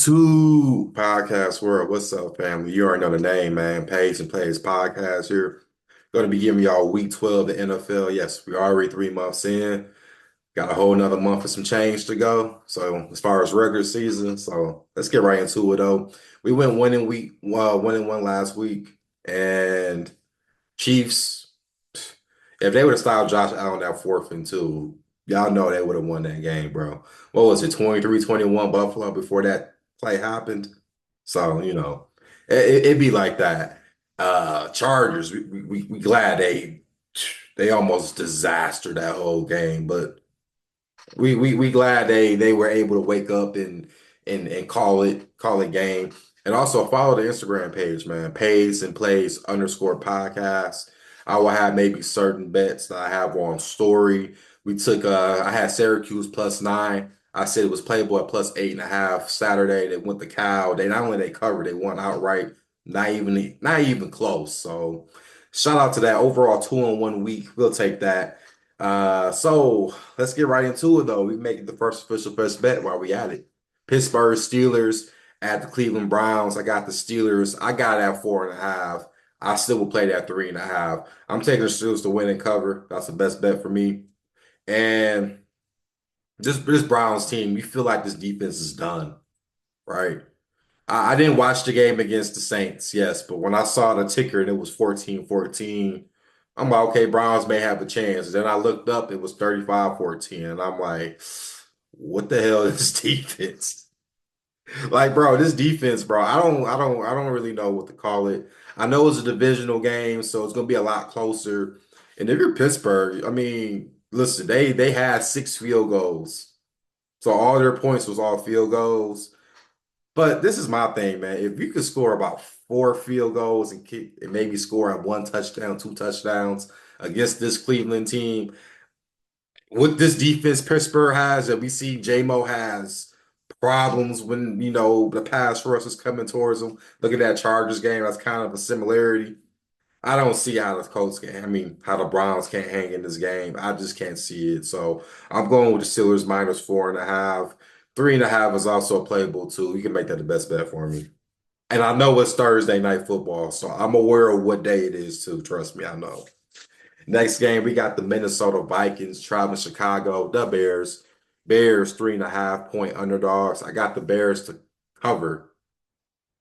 YouTube podcast world. What's up, family? You already know the name, man. Pays and Plays podcast here. Going to be giving y'all week 12 of the NFL. Yes, we're already 3 months in. Got a whole nother month for some change to go. So as far as regular season, so let's get right into it though. We went 1-1 last week, and Chiefs. If they would have stopped Josh Allen that 4th and 2, y'all know they would have won that game, bro. What was it, 23-21 Buffalo before that play happened? So, it'd be like that. Chargers, we glad they almost disaster that whole game, but we glad they were able to wake up and call it game. And also follow the Instagram page, man. Pays and Plays _podcast. I will have maybe certain bets that I have on story. We took I had Syracuse +9. I said it was Playboy +8.5 Saturday. They went the cow. They not only they covered, they won outright. Not even close. So shout out to that overall 2-1 week. We'll take that. So let's get right into it though. We make it the first official best bet while we at it. Pittsburgh Steelers at the Cleveland Browns. I got the Steelers. I got it at 4.5. I still will play that 3.5. I'm taking the Steelers to win and cover. That's the best bet for me. And this Browns team, you feel like this defense is done, right? I didn't watch the game against the Saints, yes, but when I saw the ticker and it was 14-14, I'm like, okay, Browns may have a chance. Then I looked up, it was 35-14, and I'm like, what the hell is this defense? Like, bro, this defense, bro, I don't really know what to call it. I know it's a divisional game, so it's gonna be a lot closer. And if you're Pittsburgh, I mean, listen, they had 6 field goals. So all their points was all field goals. But this is my thing, man. If you could score about 4 field goals and kick and maybe score at 1 touchdown, 2 touchdowns against this Cleveland team, with this defense Pittsburgh has, that we see J-Mo has problems when, the pass rush is coming towards them. Look at that Chargers game. That's kind of a similarity. I don't see how the Colts can, I mean, how the Browns can't hang in this game. I just can't see it. So I'm going with the Steelers -4.5. 3.5 is also playable too. You can make that the best bet for me. And I know it's Thursday night football, so I'm aware of what day it is too. Trust me, I know. Next game, we got the Minnesota Vikings traveling Chicago, the Bears. Bears 3.5 point underdogs. I got the Bears to cover.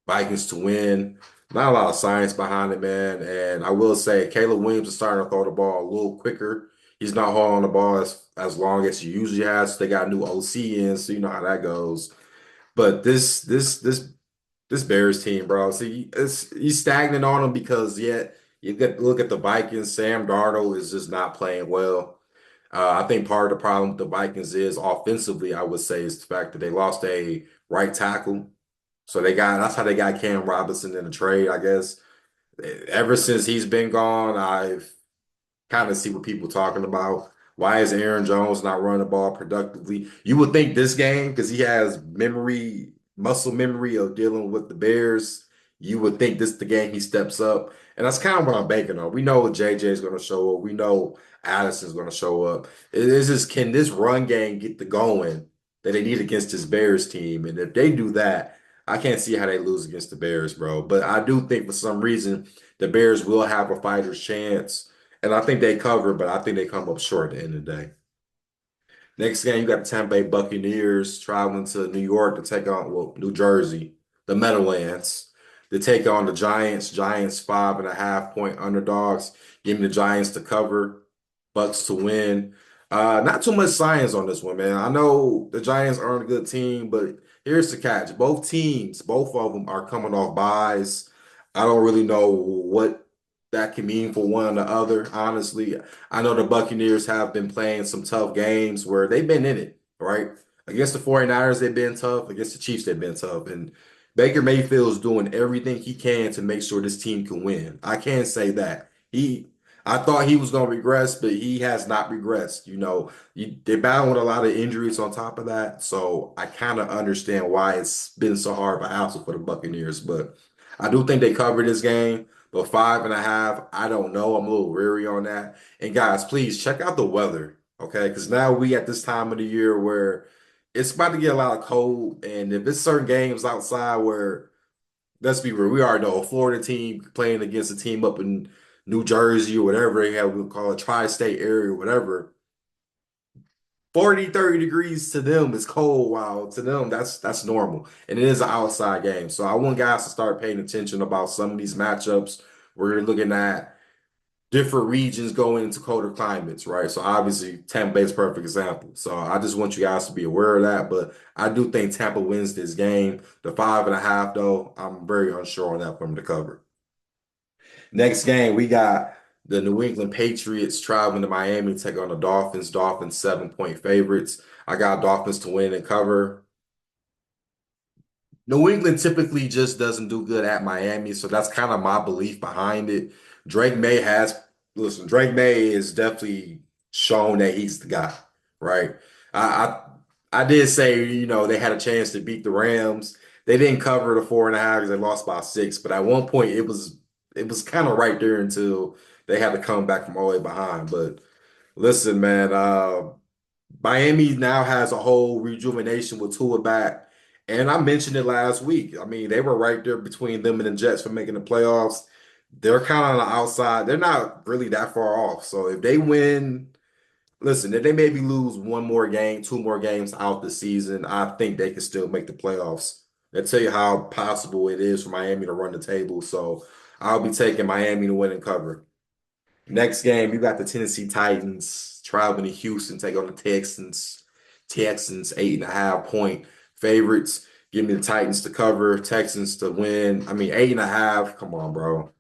Vikings to win. Not a lot of science behind it, man. And I will say, Caleb Williams is starting to throw the ball a little quicker. He's not holding the ball as long as he usually has. They got a new OC in, so you know how that goes. But this Bears team, bro. See, he's stagnant on them because yet you get look at the Vikings. Sam Darnold is just not playing well. I think part of the problem with the Vikings is offensively, I would say, is the fact that they lost a right tackle. So that's how they got Cam Robinson in the trade, I guess. Ever since he's been gone, I've kind of see what people talking about. Why is Aaron Jones not running the ball productively? You would think this game, because he has muscle memory of dealing with the Bears, you would think this is the game he steps up. And that's kind of what I'm banking on. We know JJ is going to show up. We know Addison's going to show up. It is just, can this run game get the going that they need against this Bears team? And if they do that, I can't see how they lose against the Bears, bro. But I do think for some reason the Bears will have a fighter's chance. And I think they cover, but I think they come up short at the end of the day. Next game, you got the Tampa Bay Buccaneers traveling to New York to take on, well, New Jersey, the Meadowlands, to take on the Giants. Giants 5.5 point underdogs. Give me the Giants to cover, Bucks to win. Not too much science on this one, man. I know the Giants aren't a good team, but here's the catch. Both teams, both of them are coming off buys. I don't really know what that can mean for one or the other, honestly. I know the Buccaneers have been playing some tough games where they've been in it, right? Against the 49ers, they've been tough. Against the Chiefs, they've been tough. And Baker Mayfield is doing everything he can to make sure this team can win. I can't say that. I thought he was going to regress, but he has not regressed. They battle with a lot of injuries on top of that. So I kind of understand why it's been so hard of a hassle for the Buccaneers. But I do think they covered this game. But 5.5, I don't know. I'm a little weary on that. And guys, please check out the weather, okay? Because now we at this time of the year where it's about to get a lot of cold, and if it's certain games outside where, let's be real, we already know a Florida team playing against a team up in New Jersey or whatever they have, we'll call it tri-state area or whatever. 40, 30 degrees to them is cold, while to them that's normal. And it is an outside game. So I want guys to start paying attention about some of these matchups where you're looking at different regions going into colder climates, right? So obviously Tampa Bay is a perfect example. So I just want you guys to be aware of that. But I do think Tampa wins this game. The 5.5, though, I'm very unsure on that for them to cover. Next game, we got the New England Patriots traveling to Miami to take on the Dolphins. Dolphins 7-point favorites. I got Dolphins to win and cover. New England typically just doesn't do good at Miami, so that's kind of my belief behind it. Drake May has, listen, Drake May is definitely shown that he's the guy, right? I I did say, they had a chance to beat the Rams. They didn't cover the 4.5 because they lost by 6, but at one point it was kind of right there until they had to come back from all the way behind. But listen, man, Miami now has a whole rejuvenation with Tua back. And I mentioned it last week. I mean, they were right there between them and the Jets for making the playoffs. They're kind of on the outside. They're not really that far off. So if they win, listen, if they maybe lose one more game, two more games out the season, I think they can still make the playoffs. They tell you how possible it is for Miami to run the table. So I'll be taking Miami to win and cover. Next game, you got the Tennessee Titans traveling to Houston, take on the Texans. Texans 8.5 point favorites. Give me the Titans to cover, Texans to win. I mean, 8.5. Come on, bro.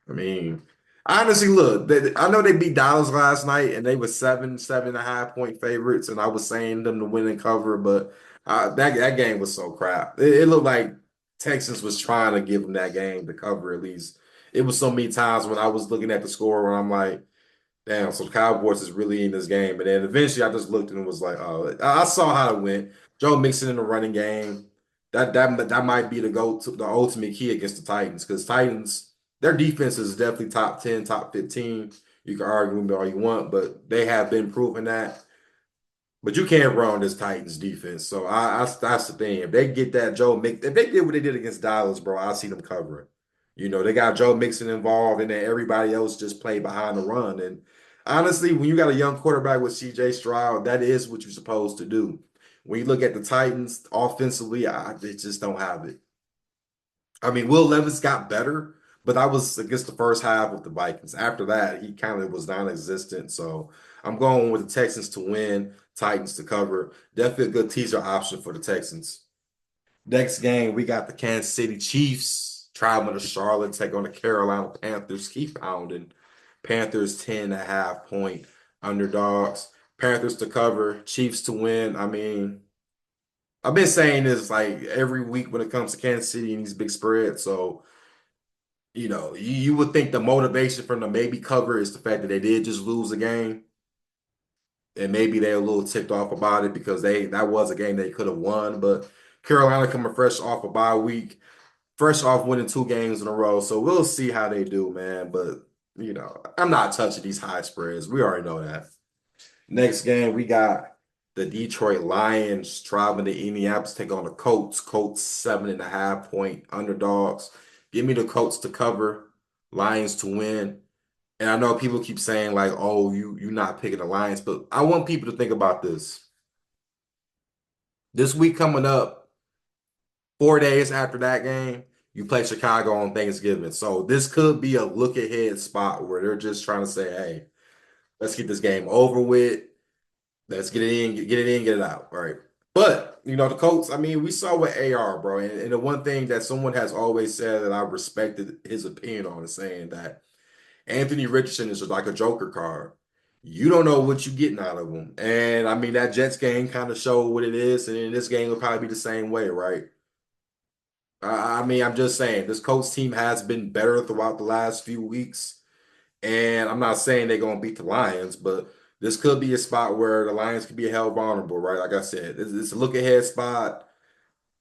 I mean, honestly, look, I know they beat Dallas last night and they were 7.5 point favorites, and I was saying them to win and cover, but that game was so crap. It looked like Texans was trying to give them that game to cover at least. It was so many times when I was looking at the score when I'm like, damn, so the Cowboys is really in this game. And then eventually I just looked and was like, oh, I saw how it went. Joe Mixon in the running game. That might be the ultimate key against the Titans, because Titans, their defense is definitely top 10, top 15. You can argue with me all you want, but they have been proving that. But you can't run this Titans defense. So that's the thing. If they get that if they did what they did against Dallas, bro, I see them covering. They got Joe Mixon involved, and then everybody else just play behind the run. And honestly, when you got a young quarterback with CJ Stroud, that is what you're supposed to do. When you look at the Titans offensively, they just don't have it. I mean, Will Levis got better, but that was against the first half of the Vikings. After that, he kind of was non-existent. So I'm going with the Texans to win, Titans to cover. Definitely a good teaser option for the Texans. Next game, we got the Kansas City Chiefs traveling to Charlotte, take on the Carolina Panthers. Keep pounding. Panthers 10.5 point underdogs. Panthers to cover, Chiefs to win. I mean, I've been saying this like every week when it comes to Kansas City and these big spreads. So, you would think the motivation from the maybe cover is the fact that they did just lose a game. And maybe they're a little ticked off about it because that was a game they could have won. But Carolina coming fresh off a bye week, fresh off winning 2 games in a row. So we'll see how they do, man. But, I'm not touching these high spreads. We already know that. Next game, we got the Detroit Lions traveling to Indianapolis, take on the Colts. Colts 7.5 point underdogs. Give me the Colts to cover, Lions to win. And I know people keep saying like, "Oh, you're not picking the Lions," but I want people to think about this. This week coming up, 4 days after that game, you play Chicago on Thanksgiving. So this could be a look ahead spot where they're just trying to say, "Hey, let's get this game over with. Let's get it in, get it in, get it out." All right. But, the Colts, I mean, we saw what AR, bro. And the one thing that someone has always said that I respected his opinion on is saying that Anthony Richardson is like a joker card. You don't know what you're getting out of him. And I mean, that Jets game kind of showed what it is. And in this game will probably be the same way, right? I mean, I'm just saying, this Colts team has been better throughout the last few weeks. And I'm not saying they're going to beat the Lions, but this could be a spot where the Lions could be held vulnerable, right? Like I said, it's a look ahead spot.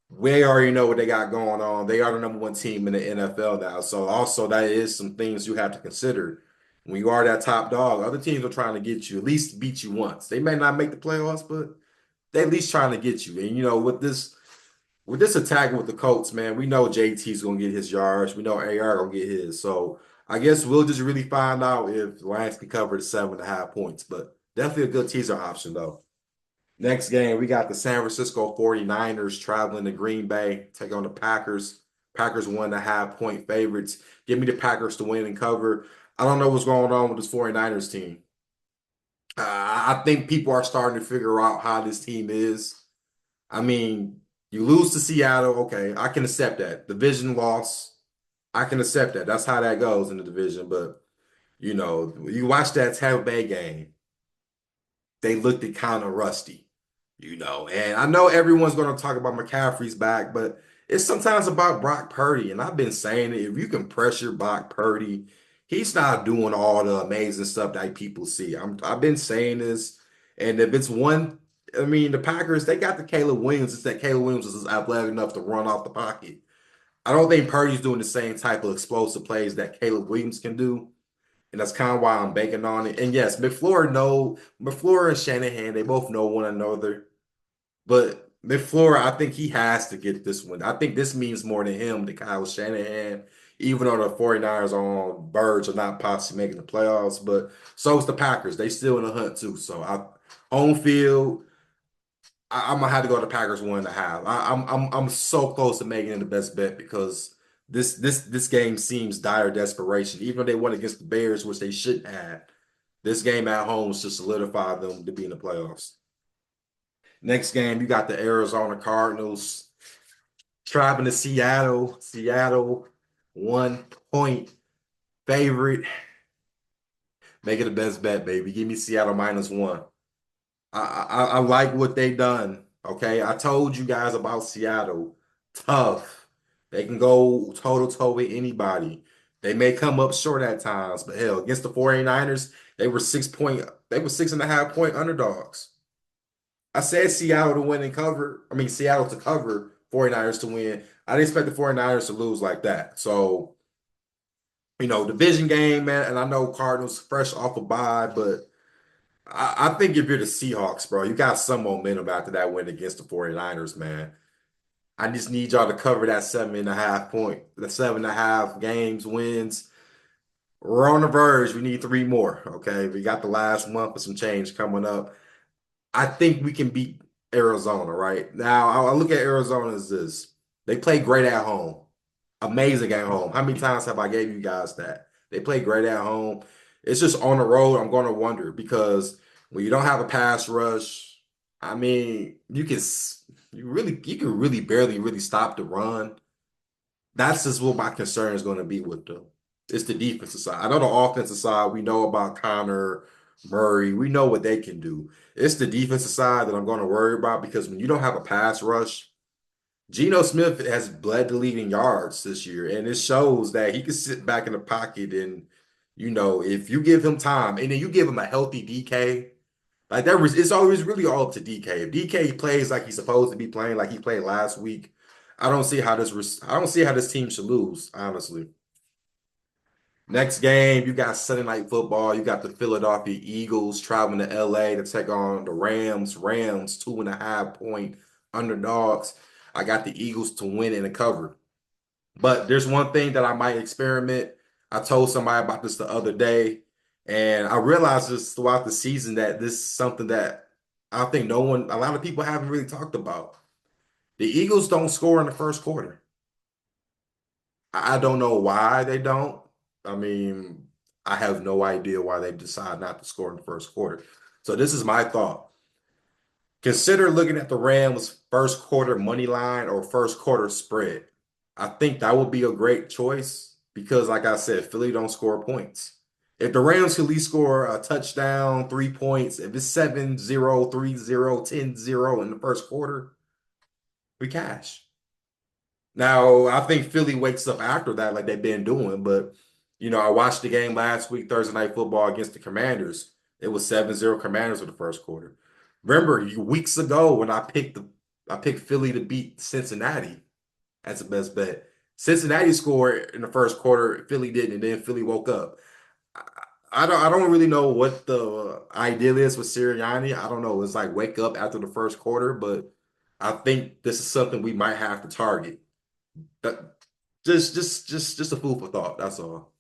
We already know what they got going on. They are the number one team in the NFL now. So also that is some things you have to consider. When you are that top dog, other teams are trying to get you, at least beat you once. They may not make the playoffs, but they at least trying to get you. And with this attack with the Colts, man, we know JT's gonna get his yards. We know AR gonna get his. So I guess we'll just really find out if Lions can cover the 7.5 points. But definitely a good teaser option though. Next game, we got the San Francisco 49ers traveling to Green Bay, take on the Packers. Packers 1.5 point favorites. Give me the Packers to win and cover. I don't know what's going on with this 49ers team. I think people are starting to figure out how this team is. I mean, you lose to Seattle. Okay, I can accept that. Division loss. I can accept that. That's how that goes in the division. But, you watch that Tampa Bay game, they looked kind of rusty. And I know everyone's going to talk about McCaffrey's back, but it's sometimes about Brock Purdy. And I've been saying it, if you can pressure Brock Purdy, he's not doing all the amazing stuff that people see. I've been saying this, and if it's one, I mean, the Packers, they got the Caleb Williams. It's that Caleb Williams is athletic enough to run off the pocket. I don't think Purdy's doing the same type of explosive plays that Caleb Williams can do. And that's kind of why I'm banking on it. And yes, McFleur and Shanahan, they both know one another. But LaFleur, I think he has to get this one. I think this means more to him than Kyle Shanahan, even though the 49ers are on verge of not possibly making the playoffs. But so is the Packers. They still in the hunt too. So home field, I'm gonna have to go to Packers 1.5. I'm so close to making it the best bet because this game seems dire desperation. Even though they won against the Bears, which they shouldn't have, this game at home is to solidify them to be in the playoffs. Next game, you got the Arizona Cardinals traveling to Seattle. Seattle, 1 point favorite. Make it the best bet, baby. Give me Seattle -1. I like what they done. Okay, I told you guys about Seattle. Tough. They can go toe to toe with anybody. They may come up short at times, but hell, against the 49ers, they were 6.5 point underdogs. I said Seattle to win and cover. I mean, Seattle to cover, 49ers to win. I didn't expect the 49ers to lose like that. So, division game, man, and I know Cardinals fresh off a bye, but I think if you're the Seahawks, bro, you got some momentum after that win against the 49ers, man. I just need y'all to cover that 7.5 point, the 7.5 games wins. We're on the verge. We need three more. Okay. We got the last month of some change coming up. I think we can beat Arizona, right? Now, I look at Arizona as this. They play great at home. Amazing at home. How many times have I gave you guys that? They play great at home. It's just on the road, I'm going to wonder because when you don't have a pass rush, I mean, you can really barely really stop the run. That's just what my concern is going to be with them. It's the defensive side. I know the offensive side, we know about Connor, Murray, we know what they can do. It's the defensive side that I'm going to worry about because when you don't have a pass rush, Geno Smith has bled the lead in yards this year, and it shows that he can sit back in the pocket and, if you give him time and then you give him a healthy DK, like it's always really all up to DK. If DK plays like he's supposed to be playing, like he played last week, I don't see how this team should lose, honestly. Next game, you got Sunday Night Football. You got the Philadelphia Eagles traveling to LA to take on the Rams. Rams, 2.5 point underdogs. I got the Eagles to win and to cover. But there's one thing that I might experiment. I told somebody about this the other day, and I realized this throughout the season that this is something that I think a lot of people haven't really talked about. The Eagles don't score in the first quarter. I don't know why they don't. I mean, I have no idea why they decide not to score in the first quarter. So this is my thought. Consider looking at the Rams first quarter money line or first quarter spread. I think that would be a great choice because, like I said, Philly don't score points. If the Rams could at least score a touchdown, 3 points, if it's 7-0, 3-0, 10-0 in the first quarter, we cash. Now, I think Philly wakes up after that like they've been doing, but I watched the game last week, Thursday Night Football against the Commanders. It was 7-0 Commanders for the first quarter. Remember, weeks ago when I picked Philly to beat Cincinnati as the best bet. Cincinnati scored in the first quarter, Philly didn't, and then Philly woke up. I don't really know what the ideal is with Sirianni. I don't know. It's like wake up after the first quarter, but I think this is something we might have to target. That, just a food for thought. That's all.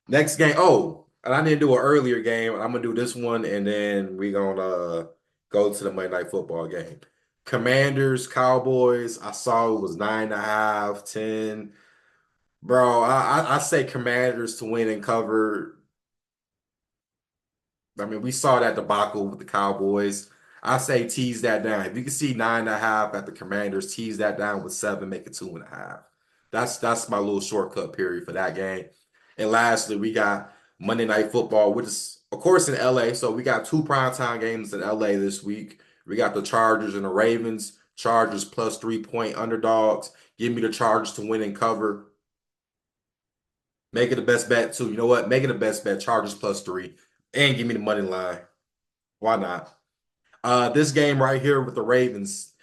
Next game. Oh, and I didn't do an earlier game. I'm gonna do this one, and then we gonna go to the Monday Night Football game. Commanders, Cowboys. I saw it was 9.5, 10. Bro, I say Commanders to win and cover. I mean, we saw that debacle with the Cowboys. I say tease that down. If you can see 9.5 at the Commanders, tease that down with 7, make it 2.5. That's my little shortcut period for that game. And lastly, we got Monday Night Football, which is of course in LA. So we got two primetime games in LA this week. We got the Chargers and the Ravens. Chargers plus 3-point underdogs. Give me the Chargers to win and cover. Make it the best bet too. You know what? Make it the best bet. Chargers plus 3. And give me the money line. Why not? This game right here with the Ravens,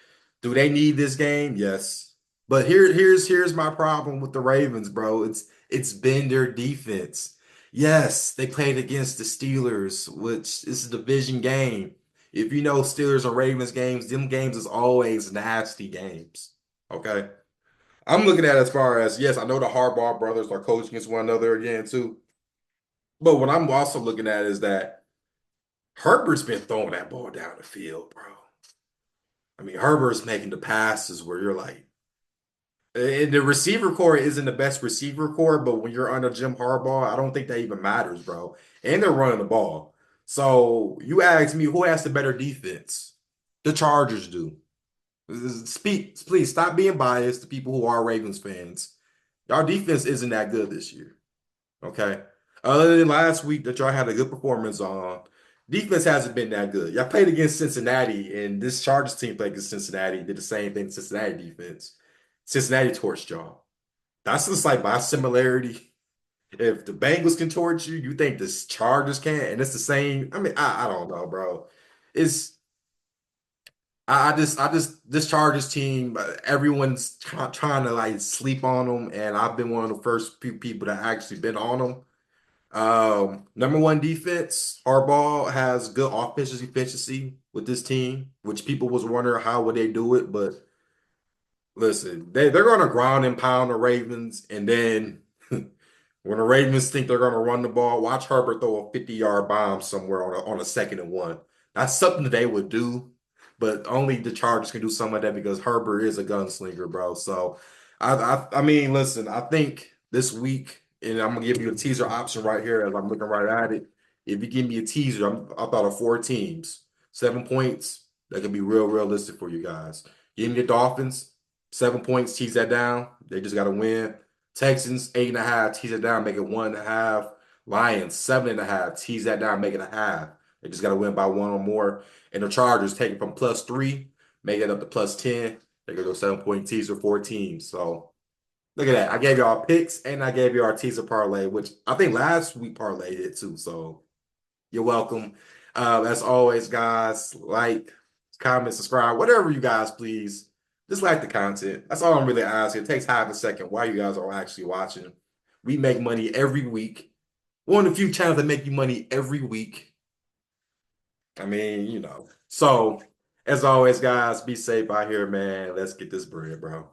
do they need this game? Yes. But here's my problem with the Ravens, bro. It's been their defense. Yes, they played against the Steelers, which is a division game. If you know Steelers and Ravens games, them games is always nasty games. Okay. I'm looking at it as far as yes, I know the Harbaugh brothers are coaching against one another again too. But what I'm also looking at is that Herbert's been throwing that ball down the field, bro. I mean, Herbert's making the passes where you're like, and the receiver core isn't the best receiver core, but when you're under Jim Harbaugh, I don't think that even matters, bro. And they're running the ball. So you ask me, who has the better defense? The Chargers do. Speak, please stop being biased to people who are Ravens fans. Our defense isn't that good this year. Okay. Other than last week that y'all had a good performance on, defense hasn't been that good. Y'all played against Cincinnati, and this Chargers team played against Cincinnati, did the same thing to Cincinnati defense. Cincinnati torched y'all. That's just like by similarity. If the Bengals can torch you, you think the Chargers can? And it's the same. I mean, I don't know, bro. It's this Chargers team, everyone's trying to like sleep on them, and I've been one of the first few people that actually been on them. Number one defense, Harbaugh has good offensive efficiency with this team, which people was wondering how would they do it, but listen, they're gonna ground and pound the Ravens, and then when the Ravens think they're gonna run the ball, watch Herbert throw a 50-yard bomb somewhere on a 2nd and 1. That's something that they would do, but only the Chargers can do something like that because Herbert is a gunslinger, bro. So I mean, listen, I think this week, and I'm gonna give you a teaser option right here as I'm looking right at it. If you give me a teaser, I thought of 4 teams, 7 points. That could be real realistic for you guys. Give me the Dolphins, 7 points, tease that down. They just got to win. Texans, 8.5, tease it down, make it 1.5. Lions, 7.5, tease that down, make it a half. They just got to win by one or more. And the Chargers take it from +3, make it up to +10. They could go 7-point teaser, 4 teams. So look at that. I gave y'all picks and I gave you our teaser parlay, which I think last week parlayed it too. So you're welcome. As always, guys, like, comment, subscribe, whatever you guys please. Just like the content. That's all I'm really asking. It takes half a second while you guys are actually watching. We make money every week. One of the few channels that make you money every week. I mean, you know. So, as always, guys, be safe out here, man. Let's get this bread, bro.